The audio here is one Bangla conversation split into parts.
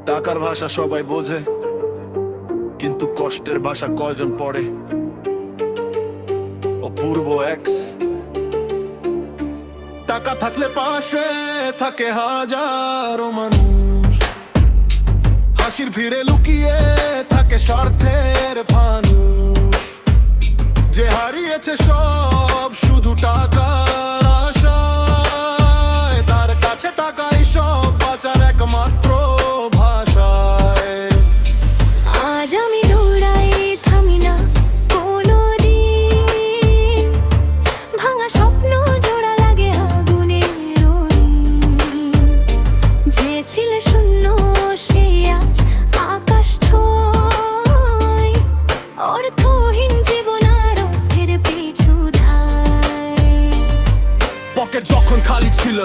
টাকার ভাষা সবাই বোঝে, কিন্তু কষ্টের ভাষা কয়জন পড়ে? অপূর্ব এক্স। টাকা থাকলে পাশে থাকে হাজারো মানুষ, হাসির ভিড়ে লুকিয়ে থাকে স্বার্থের ফানুষ। যে হারিয়েছে সব শুধু টাকার আশায়, তার কাছে টাকাই সব বাঁচার একমাত্র ভাষায়। আজ আমি দৌড়াই, থামি না কোনোদিন, ভাঙা স্বপ্ন জোড়া লাগে আগুনের রঙিন। যে ছিল শূন্য সে আজ আকাশ ছোঁয়, অর্থহীন জীবন আর অর্থের পিছু ধায়। পকেট যখন খালি ছিল,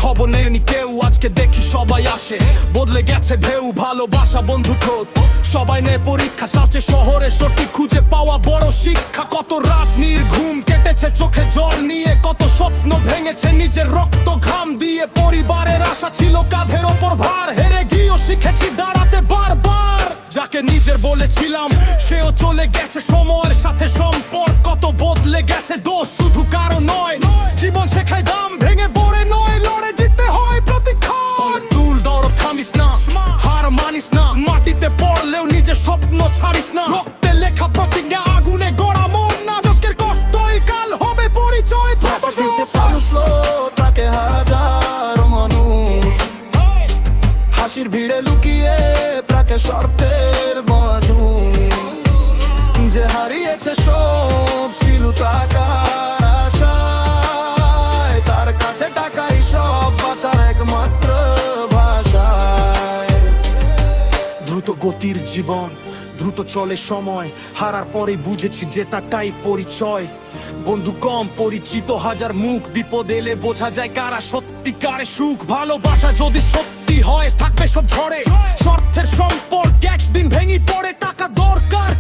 খবর নেয়নি কেউ, আজকে দেখি সবাই আসে। বদলে গেছে ঢেউ, ভালোবাসা বন্ধু খোঁজ, সবাই নেয় পরীক্ষা। সাথে শহরে সঠিক খুঁজে পাওয়া বড় শিক্ষা। কত রাত নির্ঘুম কেটেছে চোখে জল নিয়ে, কত স্বপ্ন ভেঙেছে নিজের রক্ত ঘাম দিয়ে। পরিবারের আশা ছিল কাঁধের ওপর ভার, হেরে গিয়েও শিখেছি দাঁড়াতে বারবার। যাকে নিজের বলেছিলাম সেও চলে গেছে, সময়ের সাথে সম্পর্ক কত বদলে গেছে। দোষ শুধু কারো নয়, জীবন শেখায় দাম ভেঙে পড়ে নয়, লড়ে জিততে হয় প্রতিক্ষণ। তুল দরদ থামিস না, হার মানিস না, মাটিতে পড়লেও নিজের স্বপ্ন ছাড়িস না। রক্তে লেখা প্রতিজ্ঞা, আগুনে গড়া মন না, আজকের কষ্টই কাল হবে পরিচয়। পারলো তাকে হাজারো মানুষ, হাসির ভিড়ে লুকিয়ে প্রাকে স্বার্থের বাঁধন। যে হারিয়েছে সব ছিল টাকার আশায়, তার কাছে টাকাই সব বাঁচার একমাত্র ভাষায়। দ্রুত গতির জীবন, দ্রুত চলে সময়, হারার পরে বুঝেছি যে তাটাই পরিচয়। বন্ধু কম, পরিচিত হাজার মুখ, বিপদ এলে বোঝা যায় কারা সত্যিকারে সুখ। ভালোবাসা যদি সত্যি হয় থাকবে সব ঝড়ে, স্বার্থের সম্পর্ক একদিন ভেঙে পড়ে। টাকা দরকার